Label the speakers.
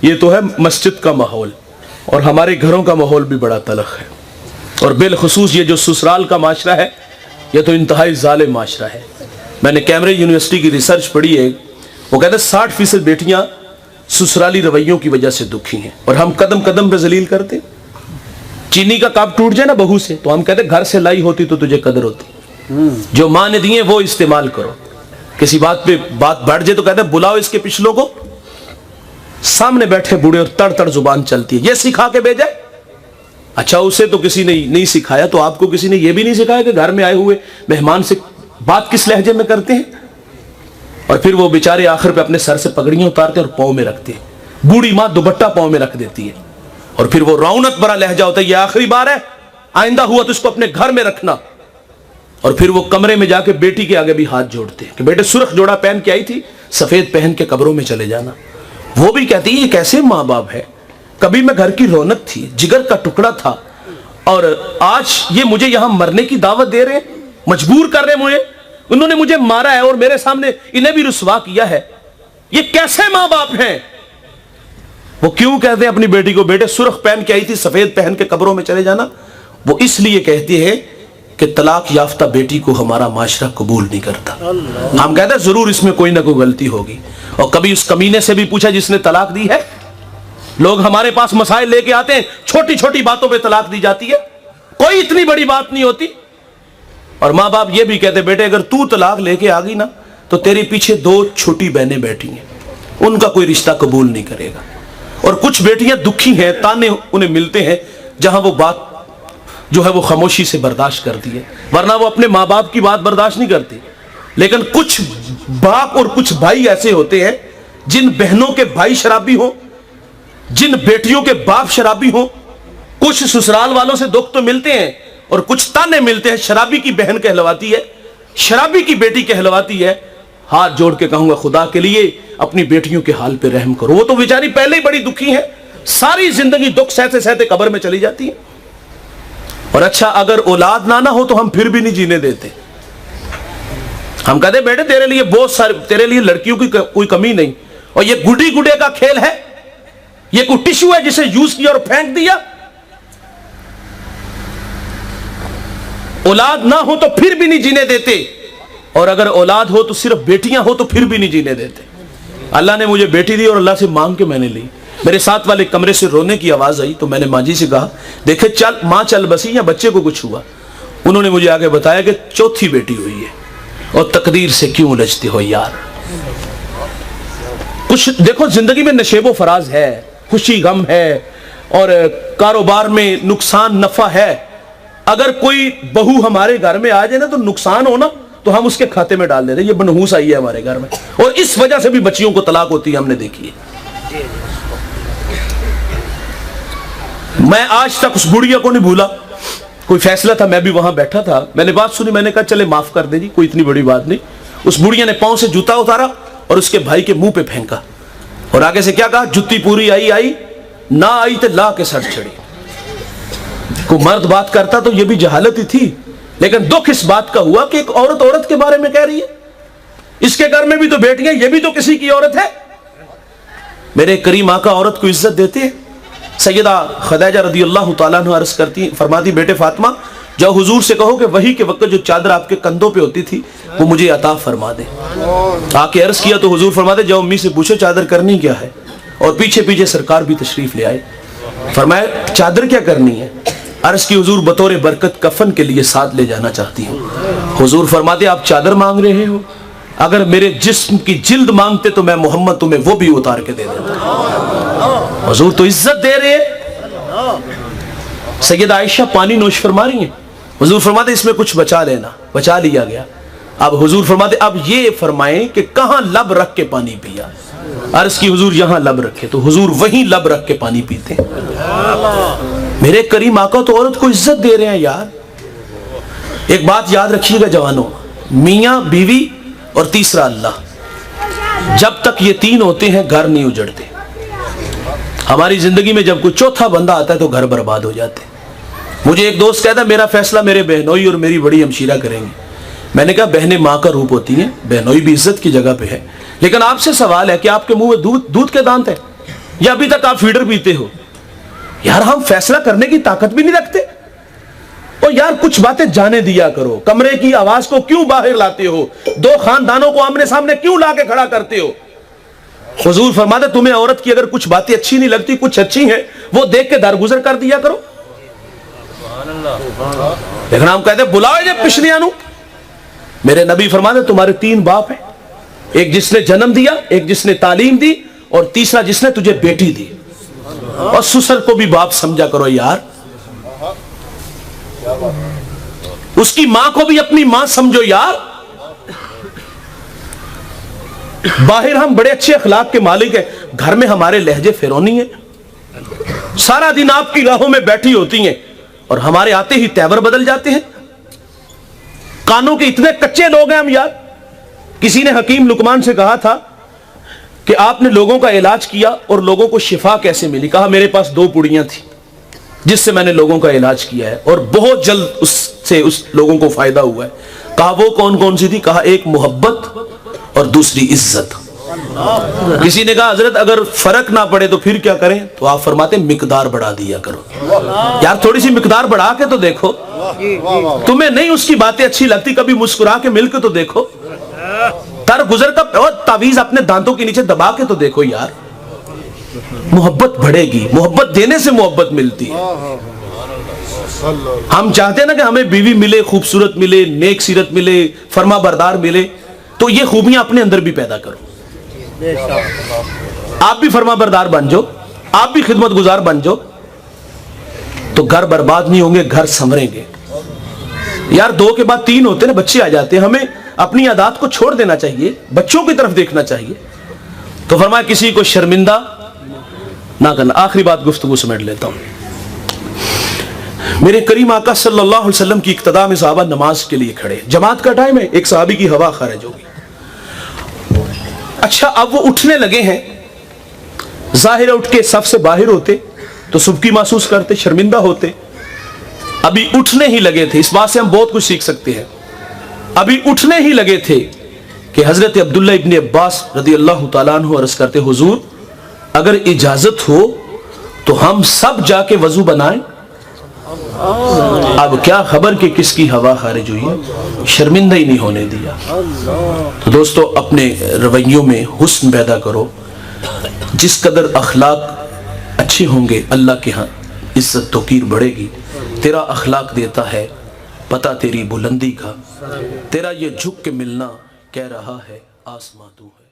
Speaker 1: ये तो है मस्जिद का माहौल, और हमारे घरों का माहौल भी बड़ा तलख है। और बिलखुसूस ये जो ससुराल का माशरा है, ये तो इंतहाई जालिम माशरा है। मैंने कैम्ब्रिज यूनिवर्सिटी की रिसर्च पढ़ी है, वो कहते हैं 60% बेटियां ससुराली रवैयों की वजह से दुखी हैं, और हम कदम कदम पे जलील करते। चीनी का कप टूट जाए ना बहू से, तो हम कहते घर से लाई होती तो तुझे कदर होती। जो माँ ने दिए वो इस्तेमाल करो। किसी बात पे बात बढ़ जाए तो कहते बुलाओ इसके पिछलों को। सामने बैठे बूढ़े और तड़ तड़ जुबान चलती है, ये सिखा के भेजा। अच्छा, उसे तो किसी ने नहीं सिखाया, तो आपको किसी ने यह भी नहीं सिखाया कि घर में आए हुए मेहमान से बात किस लहजे में करते हैं। और फिर वो बेचारे आखिर पे अपने सर से पगड़ियां उतारते हैं और पाँव में रखते हैं। बूढ़ी माँ दुपट्टा पाँव में रख देती है, और फिर वो रौनक भरा लहजा होता है, ये आखिरी बार है, आइंदा हुआ तो इसको अपने घर में रखना। और फिर वो कमरे में जाके बेटी के आगे भी हाथ जोड़ते हैं कि बेटे सुर्ख जोड़ा पहन के आई थी, सफेद पहन के कब्रों में चले जाना। वो भी कहती है ये कैसे माँ बाप है, कभी मैं घर की रौनक थी, जिगर का टुकड़ा था, और आज ये मुझे यहां मरने की दावत दे रहे हैं, मजबूर कर रहे हैं मुझे। उन्होंने मुझे मारा है और मेरे सामने इन्हें भी रुसवा किया है। ये कैसे माँ बाप हैं। वो क्यों कहते हैं अपनी बेटी को बेटे सुर्ख पहन के आई थी, सफेद पहन के कब्रों में चले जाना? वो इसलिए कहती है कि तलाक याफ्ता बेटी को हमारा माशरा कबूल नहीं करता। हम कहते हैं जरूर इसमें कोई ना कोई गलती होगी। और कभी उस कमीने से भी पूछा जिसने तलाक दी है? लोग हमारे पास मसाइल लेके आते हैं, छोटी छोटी बातों पे तलाक दी जाती है, कोई इतनी बड़ी बात नहीं होती। और माँ बाप ये भी कहते बेटे अगर तू तलाक लेके आ गई ना, तो तेरे पीछे 2 छोटी बहनें बैठी हैं, उनका कोई रिश्ता कबूल नहीं करेगा। और कुछ बेटियां दुखी हैं, ताने उन्हें मिलते हैं जहां वो बात जो है वो खामोशी से बर्दाश्त करती है, वरना वो अपने माँ बाप की बात बर्दाश्त नहीं करती। लेकिन कुछ बाप और कुछ भाई ऐसे होते हैं, जिन बहनों के भाई शराबी हो, जिन बेटियों के बाप शराबी हो, कुछ ससुराल वालों से दुख तो मिलते हैं और कुछ ताने मिलते हैं। शराबी की बहन कहलवाती है, शराबी की बेटी कहलवाती है। हाथ जोड़ के कहूंगा खुदा के लिए अपनी बेटियों के हाल पे रहम करो। वो तो बेचारी पहले ही बड़ी दुखी है, सारी जिंदगी दुख सहते सहते कब्र में चली जाती है। और अच्छा, अगर औलाद ना हो तो हम फिर भी नहीं जीने देते। हम कहते बेटे तेरे लिए बहुत सारे, तेरे लिए लड़कियों की कोई कमी नहीं। और ये गुड्डी गुडे का खेल है, ये कोई टिश्यू है जिसे यूज किया और फेंक दिया। औलाद ना हो तो फिर भी नहीं जीने देते, और अगर औलाद हो तो सिर्फ बेटियां हो तो फिर भी नहीं जीने देते। अल्लाह ने मुझे बेटी दी और अल्लाह से मांग के मैंने ली। मेरे साथ वाले कमरे से रोने की आवाज आई तो मैंने माँ जी से कहा देखे चल माँ चल बसी या बच्चे को कुछ हुआ। उन्होंने मुझे आगे बताया कि चौथी बेटी हुई है। और तकदीर से क्यों उलझते हो यार। कुछ देखो, जिंदगी में नशेबो फराज है, खुशी गम है, और कारोबार में नुकसान नफा है। अगर कोई बहू हमारे घर में आ जाए ना तो नुकसान हो ना तो हम उसके खाते में डाल देते। ये बनहूस आई है हमारे घर में, और इस वजह से भी बच्चियों को तलाक होती है, हमने देखी है। मैं आज तक उस बुढ़िया को नहीं भूला। कोई फैसला था, मैं भी वहां बैठा था, मैंने बात सुनी, मैंने कहा चले माफ कर दे जी, कोई इतनी बड़ी बात नहीं। उस बुढ़िया ने पांव से जूता उतारा और उसके भाई के मुंह पे फेंका, और आगे से क्या कहा, जुत्ती पूरी आई आई ना आई तो ला के सर चढ़ी। को मर्द बात करता तो ये भी जहालत ही थी, लेकिन दुख इस बात का हुआ कि एक औरत औरत के बारे में कह रही है। इसके घर में भी तो बेटियां, ये भी तो किसी की औरत है। मेरे करीम आका औरत को इज्जत देते हैं। सैयदा खदीजा रज़ियल्लाहु ताला अन्हा अर्ज करती फरमाती बेटे फातिमा जाओ हुजूर से कहो कि वही के वक्त जो चादर आपके कंधों पे होती थी वो मुझे अता फरमा दे। आके अर्ज किया तो हुजूर फरमाते जाओ अम्मी से पूछो चादर करनी क्या है। और पीछे पीछे सरकार भी तशरीफ ले आए। फरमाया चादर क्या करनी है। अर्ज की हुजूर बतौर बरकत कफन के लिए साथ ले जाना चाहती हूँ। हुजूर फरमाते आप चादर मांग रहे हो, अगर मेरे जिस्म की जिल्द मांगते तो मैं मोहम्मद तुम्हें वो भी उतार के दे देता। हुजूर तो इज्जत दे रहे हैं। सैयदा आयशा पानी नोश फरमा रही हैं, हुजूर फरमाते इसमें कुछ बचा लेना, बचा लिया गया। अब हुजूर फरमाते अब ये फरमाएं कि कहां लब रख के पानी पिया। अर्ज की हुजूर यहां लब रखे, तो हुजूर वहीं लब रख के पानी पीते। मेरे करीम आका तो औरत को इज्जत दे रहे हैं यार। एक बात याद रखिएगा जवानों, मियां बीवी और तीसरा अल्लाह, जब तक ये तीन होते हैं घर नहीं उजड़ते। हमारी जिंदगी में जब कोई चौथा बंदा आता है तो घर बर्बाद हो जाते हैं। मुझे एक दोस्त कहता है मेरा फैसला मेरे बहनोई और मेरी बड़ी हमशीरा करेंगे। मैंने कहा बहनें माँ का रूप होती हैं, बहनोई भी इज्जत की जगह पे है, लेकिन आपसे सवाल है कि आपके मुंह में दूध के दांत है। या अभी तक आप फीडर पीते हो? यार हम फैसला करने की ताकत भी नहीं रखते। और यार कुछ बातें जाने दिया करो। कमरे की आवाज को क्यों बाहर लाते हो? दो खानदानों को आमने सामने क्यों लाके खड़ा करते हो? हुजूर फरमाते तुम्हें औरत की अगर कुछ बातें अच्छी नहीं लगती, कुछ अच्छी हैं, वो देख के दरगुजर कर दिया करो। लेकिन हम कहते बुलाओ जब पिछलियां। मेरे नबी फरमाते तुम्हारे 3 बाप हैं, एक जिसने जन्म दिया, एक जिसने तालीम दी, और तीसरा जिसने तुझे बेटी दी। और ससुर को भी बाप समझा करो यार, उसकी मां को भी अपनी मां समझो यार। बाहर हम बड़े अच्छे अखलाक के मालिक हैं, घर में हमारे लहजे फिरौनी है। सारा दिन आपकी राहों में बैठी होती हैं और हमारे आते ही तेवर बदल जाते हैं। कानों के इतने कच्चे लोग हैं हम यार। किसी ने हकीम लुकमान से कहा था कि आपने लोगों का इलाज किया और लोगों को शिफा कैसे मिली? कहा मेरे पास 2 पुड़ियां थी जिससे मैंने लोगों का इलाज किया है और बहुत जल्द उससे उस लोगों को फायदा हुआ है। कहा वो कौन कौन सी थी? कहा एक मोहब्बत और दूसरी इज्जत। किसी ने कहा हजरत अगर फर्क ना पड़े तो फिर क्या करें? तो आप फरमाते मिकदार बढ़ा दिया करो। यार थोड़ी सी मिकदार बढ़ा के तो देखो। तुम्हें नहीं उसकी बातें अच्छी लगती, कभी मुस्कुरा के मिल के तो देखो। तर गुजर का तावीज अपने दांतों के नीचे दबा के तो देखो यार। मोहब्बत बढ़ेगी, मोहब्बत देने से मोहब्बत मिलती है। हम चाहते हैं ना कि हमें बीवी मिले, खूबसूरत मिले, नेक सीरत मिले, फरमा बरदार मिले, तो ये खूबियां अपने अंदर भी पैदा करो। आप भी फरमा बरदार बन जाओ, आप भी खिदमत गुजार बन जाओ, तो घर बर्बाद नहीं होंगे, घर संवरेंगे। यार 2 के बाद 3 होते ना, बच्चे आ जाते हैं। हमें अपनी आदत को छोड़ देना चाहिए, बच्चों की तरफ देखना चाहिए। तो फरमाया किसी को शर्मिंदा ना करना। आखिरी बात गुफ्तगू समेट लेता हूं। मेरे करीम आका सल्लल्लाहु अलैहि वसल्लम की इक्तदा में साहबा नमाज के लिए खड़े, जमात का टाइम है, एक साहबी की हवा खारिज होगी। अच्छा अब वो उठने लगे हैं, जाहिर उठ के सफ से बाहर होते तो सुबकी महसूस करते, शर्मिंदा होते। अभी उठने ही लगे थे, इस बात से हम बहुत कुछ सीख सकते हैं। अभी उठने ही लगे थे कि हजरत अब्दुल्ला इब्न अब्बास रज़ी अल्लाह तआला अन्हु अर्ज करते, हुजूर अगर इजाजत हो तो हम सब जाके वजू बनाएं। अब क्या खबर कि किसकी हवा खारिज हुई है, शर्मिंदा ही नहीं होने दिया। तो दोस्तों अपने रवैयों में हुस्न पैदा करो। जिस कदर अखलाक अच्छे होंगे अल्लाह के यहाँ इज्जत तौकीर बढ़ेगी। तेरा अखलाक देता है पता तेरी बुलंदी का, तेरा ये झुक के मिलना कह रहा है आसमां तू है।